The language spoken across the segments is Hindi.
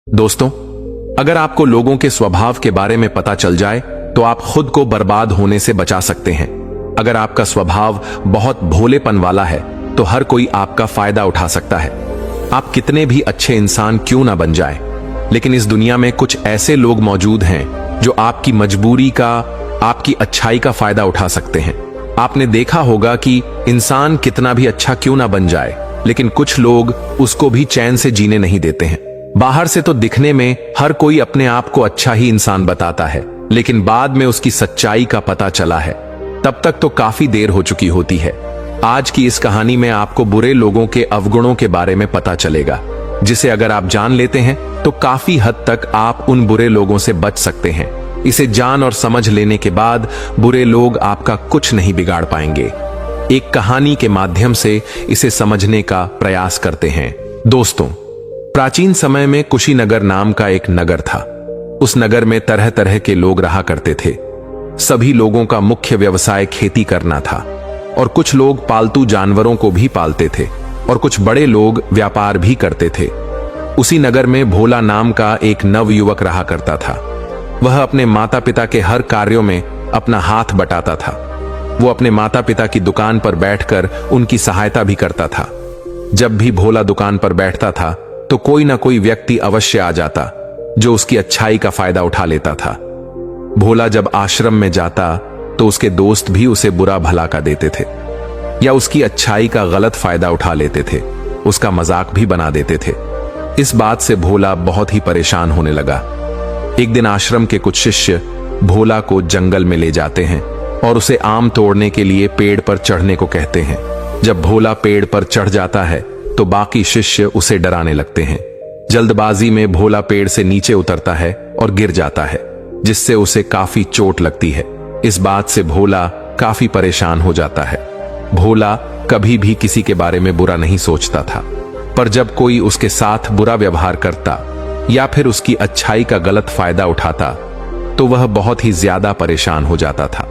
दोस्तों, अगर आपको लोगों के स्वभाव के बारे में पता चल जाए तो आप खुद को बर्बाद होने से बचा सकते हैं। अगर आपका स्वभाव बहुत भोलेपन वाला है तो हर कोई आपका फायदा उठा सकता है। आप कितने भी अच्छे इंसान क्यों ना बन जाए, लेकिन इस दुनिया में कुछ ऐसे लोग मौजूद हैं जो आपकी मजबूरी का, आपकी अच्छाई का फायदा उठा सकते हैं। आपने देखा होगा कि इंसान कितना भी अच्छा क्यों ना बन जाए, लेकिन कुछ लोग उसको भी चैन से जीने नहीं देते हैं। बाहर से तो दिखने में हर कोई अपने आप को अच्छा ही इंसान बताता है, लेकिन बाद में उसकी सच्चाई का पता चला है तब तक तो काफी देर हो चुकी होती है। आज की इस कहानी में आपको बुरे लोगों के अवगुणों के बारे में पता चलेगा, जिसे अगर आप जान लेते हैं तो काफी हद तक आप उन बुरे लोगों से बच सकते हैं। इसे जान और समझ लेने के बाद बुरे लोग आपका कुछ नहीं बिगाड़ पाएंगे। एक कहानी के माध्यम से इसे समझने का प्रयास करते हैं। दोस्तों, प्राचीन समय में कुशीनगर नाम का एक नगर था। उस नगर में तरह तरह के लोग रहा करते थे। सभी लोगों का मुख्य व्यवसाय खेती करना था, और कुछ लोग पालतू जानवरों को भी पालते थे, और कुछ बड़े लोग व्यापार भी करते थे। उसी नगर में भोला नाम का एक नवयुवक रहा करता था। वह अपने माता पिता के हर कार्यों में अपना हाथ बटाता था। वो अपने माता पिता की दुकान पर बैठकर उनकी सहायता भी करता था। जब भी भोला दुकान पर बैठता था तो कोई ना कोई व्यक्ति अवश्य आ जाता जो उसकी अच्छाई का फायदा उठा लेता था। भोला जब आश्रम में जाता तो उसके दोस्त भी उसे बुरा भला का देते थे, या उसकी अच्छाई का गलत फायदा उठा लेते थे, उसका मजाक भी बना देते थे। इस बात से भोला बहुत ही परेशान होने लगा। एक दिन आश्रम के कुछ शिष्य भोला को जंगल में ले जाते हैं और उसे आम तोड़ने के लिए पेड़ पर चढ़ने को कहते हैं। जब भोला पेड़ पर चढ़ जाता है तो बाकी शिष्य उसे डराने लगते हैं। जल्दबाजी में भोला पेड़ से नीचे उतरता है और गिर जाता है, जिससे उसे काफी चोट लगती है। इस बात से भोला काफी परेशान हो जाता है। भोला कभी भी किसी के बारे में बुरा नहीं सोचता था, पर जब कोई उसके साथ बुरा व्यवहार करता या फिर उसकी अच्छाई का गलत फायदा उठाता तो वह बहुत ही ज्यादा परेशान हो जाता था।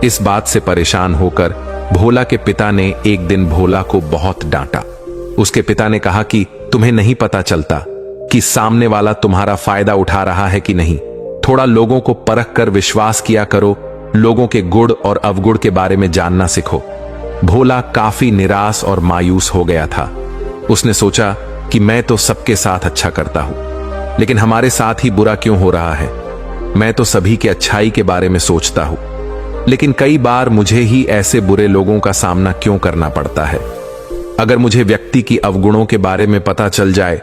इस बात से परेशान होकर भोला के पिता ने एक दिन भोला को बहुत डांटा। उसके पिता ने कहा कि तुम्हें नहीं पता चलता कि सामने वाला तुम्हारा फायदा उठा रहा है कि नहीं। थोड़ा लोगों को परख कर विश्वास किया करो, लोगों के गुण और अवगुण के बारे में जानना सीखो। भोला काफी निराश और मायूस हो गया था। उसने सोचा कि मैं तो सबके साथ अच्छा करता हूं, लेकिन हमारे साथ ही बुरा क्यों हो रहा है। मैं तो सभी के अच्छाई के बारे में सोचता हूं, लेकिन कई बार मुझे ही ऐसे बुरे लोगों का सामना क्यों करना पड़ता है। अगर मुझे व्यक्ति की अवगुणों के बारे में पता चल जाए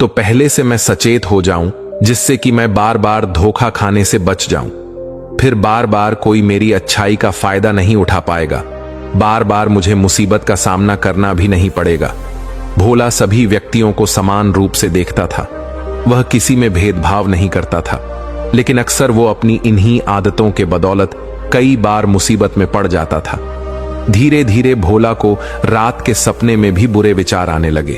तो पहले से मैं सचेत हो जाऊं, जिससे कि मैं बार बार धोखा खाने से बच जाऊं। फिर बार बार कोई मेरी अच्छाई का फायदा नहीं उठा पाएगा। बार बार मुझे मुसीबत का सामना करना भी नहीं पड़ेगा। भोला सभी व्यक्तियों को समान रूप से देखता था। वह किसी में भेदभाव नहीं करता था, लेकिन अक्सर वो अपनी इन्हीं आदतों के बदौलत कई बार मुसीबत में पड़ जाता था। धीरे धीरे भोला को रात के सपने में भी बुरे विचार आने लगे।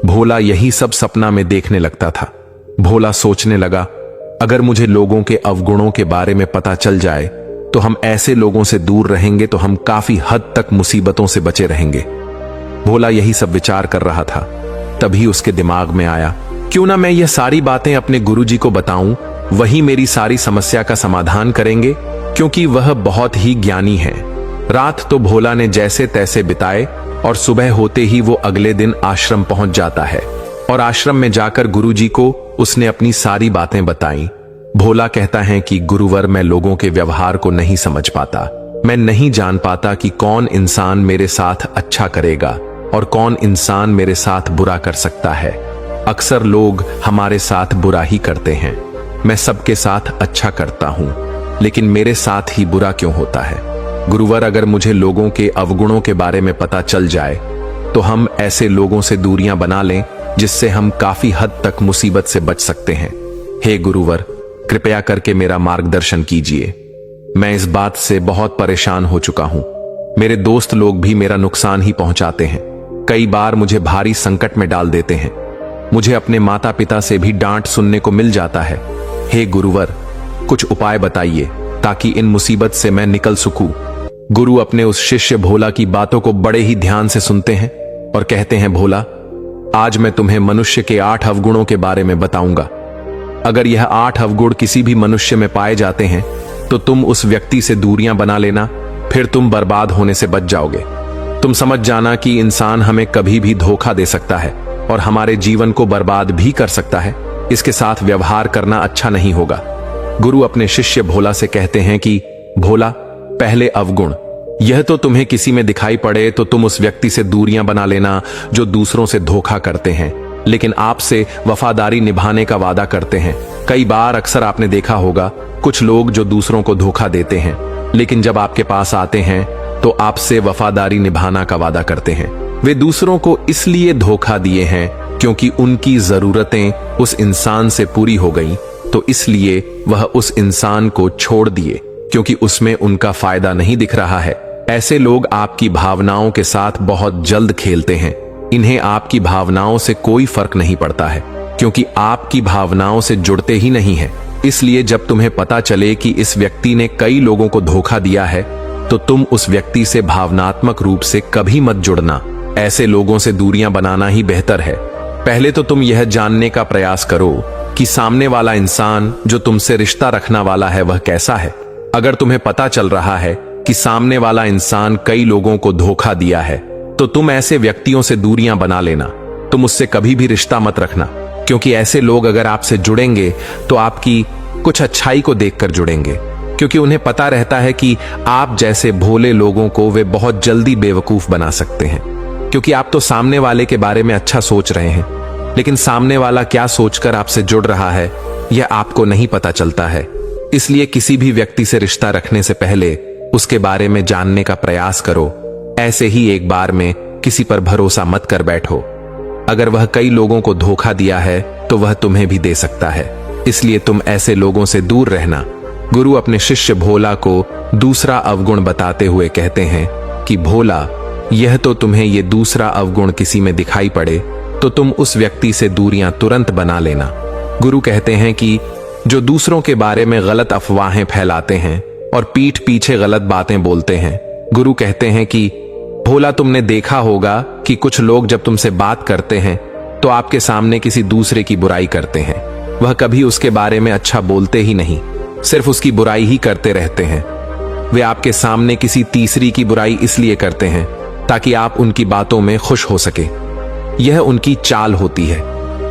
भोला यही सब सपना में देखने लगता था। भोला सोचने लगा, अगर मुझे लोगों के अवगुणों के बारे में पता चल जाए तो हम ऐसे लोगों से दूर रहेंगे, तो हम काफी हद तक मुसीबतों से बचे रहेंगे। भोला यही सब विचार कर रहा था। तभी उसके दिमाग में आया, क्यों ना मैं यह सारी बातें अपने गुरुजी को बताऊं, वही मेरी सारी समस्या का समाधान करेंगे, क्योंकि वह बहुत ही ज्ञानी है। रात तो भोला ने जैसे तैसे बिताए और सुबह होते ही वो अगले दिन आश्रम पहुंच जाता है, और आश्रम में जाकर गुरुजी को उसने अपनी सारी बातें बताई। भोला कहता है कि गुरुवर, मैं लोगों के व्यवहार को नहीं समझ पाता। मैं नहीं जान पाता कि कौन इंसान मेरे साथ अच्छा करेगा और कौन इंसान मेरे साथ बुरा कर सकता है। अक्सर लोग हमारे साथ बुरा ही करते हैं। मैं सबके साथ अच्छा करता हूं, लेकिन मेरे साथ ही बुरा क्यों होता है। गुरुवर, अगर मुझे लोगों के अवगुणों के बारे में पता चल जाए तो हम ऐसे लोगों से दूरियां बना लें, जिससे हम काफी हद तक मुसीबत से बच सकते हैं। हे गुरुवर, कृपया करके मेरा मार्गदर्शन कीजिए। मैं इस बात से बहुत परेशान हो चुका हूं। मेरे दोस्त लोग भी मेरा नुकसान ही पहुंचाते हैं। कई बार मुझे भारी संकट में डाल देते हैं। मुझे अपने माता पिता से भी डांट सुनने को मिल जाता है। हे गुरुवर, कुछ उपाय बताइए ताकि इन मुसीबत से मैं निकल सकूं। गुरु अपने उस शिष्य भोला की बातों को बड़े ही ध्यान से सुनते हैं और कहते हैं, भोला, आज मैं तुम्हें मनुष्य के 8 अवगुणों के बारे में बताऊंगा। अगर यह 8 अवगुण किसी भी मनुष्य में पाए जाते हैं तो तुम उस व्यक्ति से दूरियां बना लेना, फिर तुम बर्बाद होने से बच जाओगे। तुम समझ जाना कि इंसान हमें कभी भी धोखा दे सकता है और हमारे जीवन को बर्बाद भी कर सकता है। इसके साथ व्यवहार करना अच्छा नहीं होगा। गुरु अपने शिष्य भोला से कहते हैं कि भोला, पहले अवगुण, यह तो तुम्हें किसी में दिखाई पड़े तो तुम उस व्यक्ति से दूरियां बना लेना जो दूसरों से धोखा करते हैं लेकिन आपसे वफादारी निभाने का वादा करते हैं। कई बार अक्सर आपने देखा होगा कुछ लोग जो दूसरों को धोखा देते हैं लेकिन जब आपके पास आते हैं तो आपसे वफादारी निभाना का वादा करते हैं। वे दूसरों को इसलिए धोखा दिए हैं क्योंकि उनकी जरूरतें उस इंसान से पूरी हो गईं, तो इसलिए वह उस इंसान को छोड़ दिए क्योंकि उसमें उनका फायदा नहीं दिख रहा है। ऐसे लोग आपकी भावनाओं के साथ बहुत जल्द खेलते हैं। इन्हें आपकी भावनाओं से कोई फर्क नहीं पड़ता है क्योंकि आपकी भावनाओं से जुड़ते ही नहीं है। इसलिए जब तुम्हें पता चले कि इस व्यक्ति ने कई लोगों को धोखा दिया है तो तुम उस व्यक्ति से भावनात्मक रूप से कभी मत जुड़ना। ऐसे लोगों से दूरियां बनाना ही बेहतर है। पहले तो तुम यह जानने का प्रयास करो कि सामने वाला इंसान जो तुमसे रिश्ता रखना वाला है वह कैसा है। अगर तुम्हें पता चल रहा है कि सामने वाला इंसान कई लोगों को धोखा दिया है तो तुम ऐसे व्यक्तियों से दूरियां बना लेना। तुम उससे कभी भी रिश्ता मत रखना क्योंकि ऐसे लोग अगर आपसे जुड़ेंगे तो आपकी कुछ अच्छाई को देखकर जुड़ेंगे, क्योंकि उन्हें पता रहता है कि आप जैसे भोले लोगों को वे बहुत जल्दी बेवकूफ बना सकते हैं। क्योंकि आप तो सामने वाले के बारे में अच्छा सोच रहे हैं लेकिन सामने वाला क्या सोचकर आपसे जुड़ रहा है यह आपको नहीं पता चलता है। इसलिए किसी भी व्यक्ति से रिश्ता रखने से पहले उसके बारे में जानने का प्रयास करो। ऐसे ही एक बार में किसी पर भरोसा मत कर बैठो। अगर वह कई लोगों को धोखा दिया है तो वह तुम्हें भी दे सकता है, इसलिए तुम ऐसे लोगों से दूर रहना। गुरु अपने शिष्य भोला को दूसरा अवगुण बताते हुए कहते हैं कि भोला, यह तो तुम्हें ये दूसरा अवगुण किसी में दिखाई पड़े तो तुम उस व्यक्ति से दूरियां तुरंत बना लेना। गुरु कहते हैं कि जो दूसरों के बारे में गलत अफवाहें फैलाते हैं और पीठ पीछे गलत बातें बोलते हैं, गुरु कहते हैं कि भोला, तुमने देखा होगा कि कुछ लोग जब तुमसे बात करते हैं तो आपके सामने किसी दूसरे की बुराई करते हैं। वह कभी उसके बारे में अच्छा बोलते ही नहीं, सिर्फ उसकी बुराई ही करते रहते हैं। वे आपके सामने किसी तीसरी की बुराई इसलिए करते हैं ताकि आप उनकी बातों में खुश हो सके। यह उनकी चाल होती है।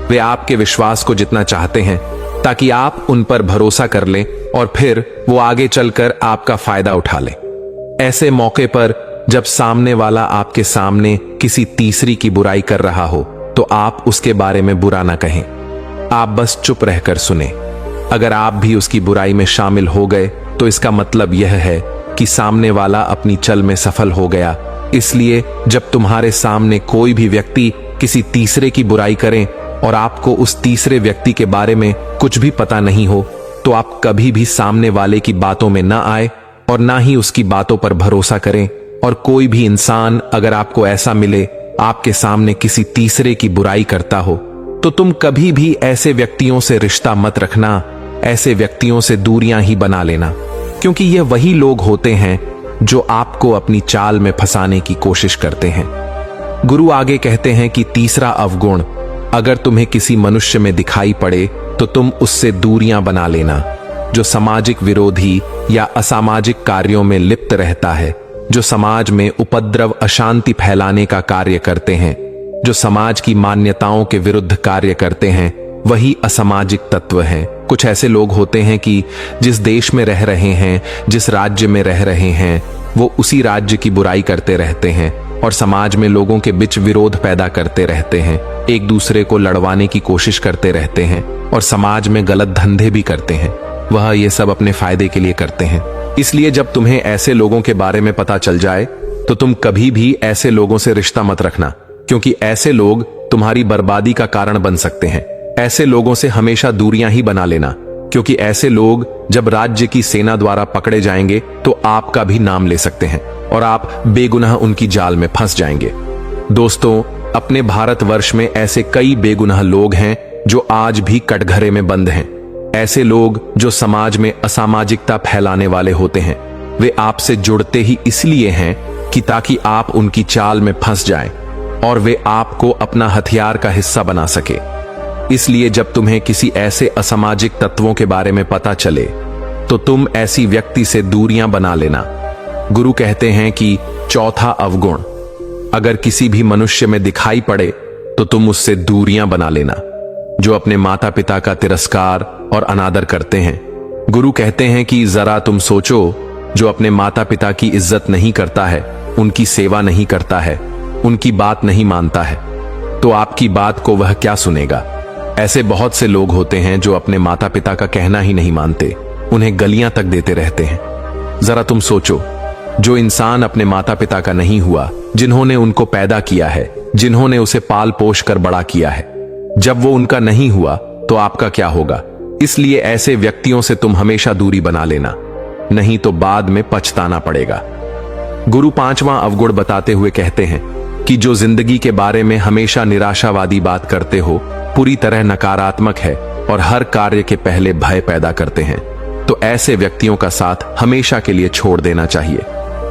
वे आपके विश्वास को जितना चाहते हैं ताकि आप उन पर भरोसा कर लें और फिर वो आगे चलकर आपका फायदा उठा लें। ऐसे मौके पर जब सामने वाला आपके सामने किसी तीसरी की बुराई कर रहा हो तो आप उसके बारे में बुरा ना कहें, आप बस चुप रहकर सुने। अगर आप भी उसकी बुराई में शामिल हो गए तो इसका मतलब यह है कि सामने वाला अपनी चल में सफल हो गया। इसलिए जब तुम्हारे सामने कोई भी व्यक्ति किसी तीसरे की बुराई करें और आपको उस तीसरे व्यक्ति के बारे में कुछ भी पता नहीं हो तो आप कभी भी सामने वाले की बातों में ना आए और ना ही उसकी बातों पर भरोसा करें। और कोई भी इंसान अगर आपको ऐसा मिले आपके सामने किसी तीसरे की बुराई करता हो तो तुम कभी भी ऐसे व्यक्तियों से रिश्ता मत रखना। ऐसे व्यक्तियों से दूरियां ही बना लेना, क्योंकि ये वही लोग होते हैं जो आपको अपनी चाल में फंसाने की कोशिश करते हैं। गुरु आगे कहते हैं कि तीसरा अवगुण, अगर तुम्हें किसी मनुष्य में दिखाई पड़े तो तुम उससे दूरियां बना लेना। जो सामाजिक विरोधी या असामाजिक कार्यों में लिप्त रहता है, जो समाज में उपद्रव अशांति फैलाने का कार्य करते हैं, जो समाज की मान्यताओं के विरुद्ध कार्य करते हैं, वही असामाजिक तत्व हैं। कुछ ऐसे लोग होते हैं कि जिस देश में रह रहे हैं, जिस राज्य में रह रहे हैं, वो उसी राज्य की बुराई करते रहते हैं और समाज में लोगों के बीच विरोध पैदा करते रहते हैं, एक दूसरे को लड़वाने की कोशिश करते रहते हैं और समाज में गलत धंधे भी करते हैं। वह ये सब अपने फायदे के लिए करते हैं। इसलिए जब तुम्हें ऐसे लोगों के बारे में पता चल जाए तो तुम कभी भी ऐसे लोगों से रिश्ता मत रखना, क्योंकि ऐसे लोग तुम्हारी बर्बादी का कारण बन सकते हैं। ऐसे लोगों से हमेशा दूरियां ही बना लेना, क्योंकि ऐसे लोग जब राज्य की सेना द्वारा पकड़े जाएंगे तो आपका भी नाम ले सकते हैं और आप बेगुनाह उनकी जाल में फंस जाएंगे। दोस्तों, अपने भारतवर्ष में ऐसे कई बेगुनाह लोग हैं जो आज भी कटघरे में बंद हैं। ऐसे लोग जो समाज में असामाजिकता फैलाने वाले होते हैं, वे आपसे जुड़ते ही इसलिए हैं कि ताकि आप उनकी चाल में फंस जाएं। और वे आपको अपना हथियार का हिस्सा बना सके। इसलिए जब तुम्हें किसी ऐसे असामाजिक तत्वों के बारे में पता चले तो तुम ऐसी व्यक्ति से दूरियां बना लेना। गुरु कहते हैं कि चौथा अवगुण अगर किसी भी मनुष्य में दिखाई पड़े तो तुम उससे दूरियां बना लेना, जो अपने माता पिता का तिरस्कार और अनादर करते हैं। गुरु कहते हैं कि जरा तुम सोचो, जो अपने माता पिता की इज्जत नहीं करता है, उनकी सेवा नहीं करता है, उनकी बात नहीं मानता है, तो आपकी बात को वह क्या सुनेगा। ऐसे बहुत से लोग होते हैं जो अपने माता पिता का कहना ही नहीं मानते, उन्हें गलियां तक देते रहते हैं। जरा तुम सोचो, जो इंसान अपने माता पिता का नहीं हुआ, जिन्होंने उनको पैदा किया है, जिन्होंने उसे पाल पोष कर बड़ा किया है, जब वो उनका नहीं हुआ तो आपका क्या होगा। इसलिए ऐसे व्यक्तियों से तुम हमेशा दूरी बना लेना, नहीं तो बाद में पछताना पड़ेगा। गुरु पांचवां अवगुण बताते हुए कहते हैं कि जो जिंदगी के बारे में हमेशा निराशावादी बात करते हो, पूरी तरह नकारात्मक है और हर कार्य के पहले भय पैदा करते हैं, तो ऐसे व्यक्तियों का साथ हमेशा के लिए छोड़ देना चाहिए,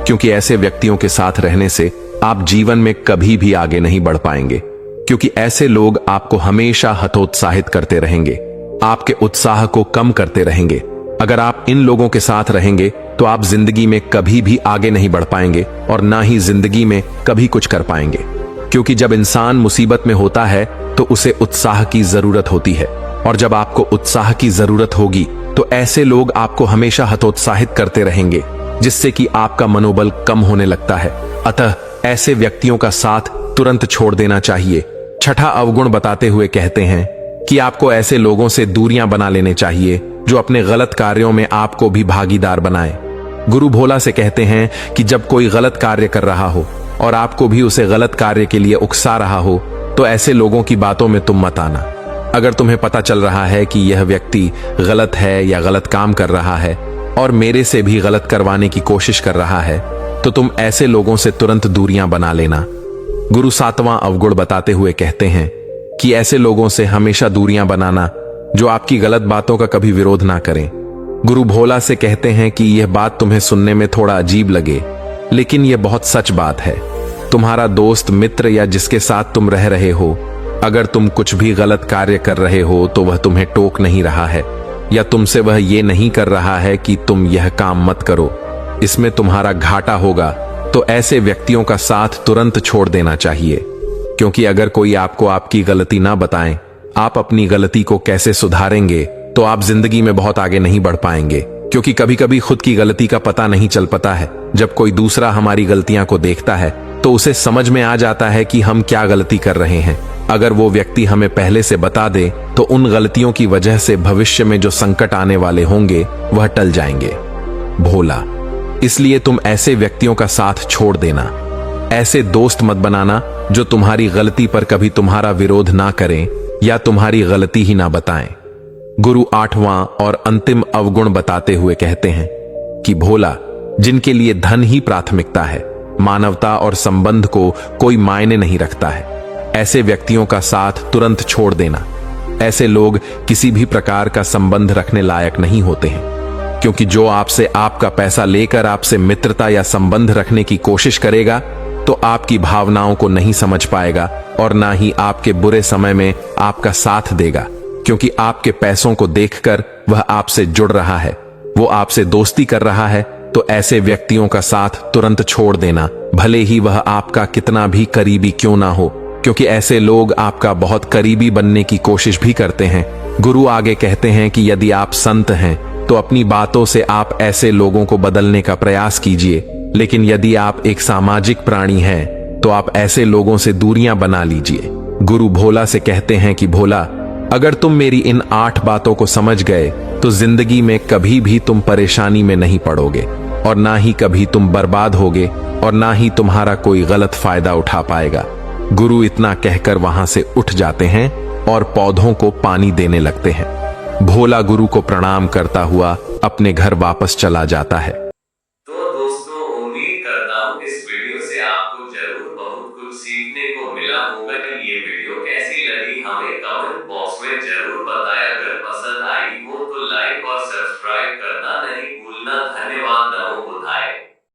क्योंकि ऐसे व्यक्तियों के साथ रहने से आप जीवन में कभी भी आगे नहीं बढ़ पाएंगे, क्योंकि ऐसे लोग आपको हमेशा हतोत्साहित करते रहेंगे, आपके उत्साह को कम करते रहेंगे। अगर आप इन लोगों के साथ रहेंगे तो आप जिंदगी में कभी भी आगे नहीं बढ़ पाएंगे और ना ही जिंदगी में कभी कुछ कर पाएंगे, क्योंकि जब इंसान मुसीबत में होता है तो उसे उत्साह की जरूरत होती है, और जब आपको उत्साह की जरूरत होगी तो ऐसे लोग आपको हमेशा हतोत्साहित करते रहेंगे, जिससे कि आपका मनोबल कम होने लगता है। अतः ऐसे व्यक्तियों का साथ तुरंत छोड़ देना चाहिए। छठा अवगुण बताते हुए कहते हैं कि आपको ऐसे लोगों से दूरियां बना लेने चाहिए जो अपने गलत कार्यों में आपको भी भागीदार बनाए। गुरु भोला से कहते हैं कि जब कोई गलत कार्य कर रहा हो और आपको भी उसे गलत कार्य के लिए उकसा रहा हो, तो ऐसे लोगों की बातों में तुम मत आना। अगर तुम्हें पता चल रहा है कि यह व्यक्ति गलत है या गलत काम कर रहा है और मेरे से भी गलत करवाने की कोशिश कर रहा है, तो तुम ऐसे लोगों से तुरंत दूरियां बना लेना। गुरु सातवां अवगुण बताते हुए कहते हैं कि ऐसे लोगों से हमेशा दूरियां बनाना जो आपकी गलत बातों का कभी विरोध ना करें। गुरु भोला से कहते हैं कि यह बात तुम्हें सुनने में थोड़ा अजीब लगे, लेकिन यह बहुत सच बात है। तुम्हारा दोस्त, मित्र या जिसके साथ तुम रह रहे हो, अगर तुम कुछ भी गलत कार्य कर रहे हो तो वह तुम्हें टोक नहीं रहा है, या तुमसे वह ये नहीं कर रहा है कि तुम यह काम मत करो, इसमें तुम्हारा घाटा होगा, तो ऐसे व्यक्तियों का साथ तुरंत छोड़ देना चाहिए। क्योंकि अगर कोई आपको आपकी गलती ना बताए, आप अपनी गलती को कैसे सुधारेंगे, तो आप जिंदगी में बहुत आगे नहीं बढ़ पाएंगे। क्योंकि कभी कभी खुद की गलती का पता नहीं चल पाता है। जब कोई दूसरा हमारी गलतियां को देखता है तो उसे समझ में आ जाता है कि हम क्या गलती कर रहे हैं। अगर वो व्यक्ति हमें पहले से बता दे तो उन गलतियों की वजह से भविष्य में जो संकट आने वाले होंगे वह टल जाएंगे। भोला, इसलिए तुम ऐसे व्यक्तियों का साथ छोड़ देना। ऐसे दोस्त मत बनाना जो तुम्हारी गलती पर कभी तुम्हारा विरोध ना करें या तुम्हारी गलती ही ना बताएं। गुरु आठवां और अंतिम अवगुण बताते हुए कहते हैं कि भोला, जिनके लिए धन ही प्राथमिकता है, मानवता और संबंध को कोई मायने नहीं रखता है, ऐसे व्यक्तियों का साथ तुरंत छोड़ देना। ऐसे लोग किसी भी प्रकार का संबंध रखने लायक नहीं होते हैं, क्योंकि जो आपसे आपका पैसा लेकर आपसे मित्रता या संबंध रखने की कोशिश करेगा तो आपकी भावनाओं को नहीं समझ पाएगा और ना ही आपके बुरे समय में आपका साथ देगा, क्योंकि आपके पैसों को देखकर वह आपसे जुड़ रहा है, वो आपसे दोस्ती कर रहा है। तो ऐसे व्यक्तियों का साथ तुरंत छोड़ देना, भले ही वह आपका कितना भी करीबी क्यों ना हो, क्योंकि ऐसे लोग आपका बहुत करीबी बनने की कोशिश भी करते हैं। गुरु आगे कहते हैं कि यदि आप संत हैं तो अपनी बातों से आप ऐसे लोगों को बदलने का प्रयास कीजिए, लेकिन यदि आप एक सामाजिक प्राणी हैं तो आप ऐसे लोगों से दूरियां बना लीजिए। गुरु भोला से कहते हैं कि भोला, अगर तुम मेरी इन 8 बातों को समझ गए तो जिंदगी में कभी भी तुम परेशानी में नहीं पड़ोगे और ना ही कभी तुम बर्बाद होगे और ना ही तुम्हारा कोई गलत फायदा उठा पाएगा। गुरु इतना कहकर वहां से उठ जाते हैं और पौधों को पानी देने लगते हैं। भोला गुरु को प्रणाम करता हुआ अपने घर वापस चला जाता है।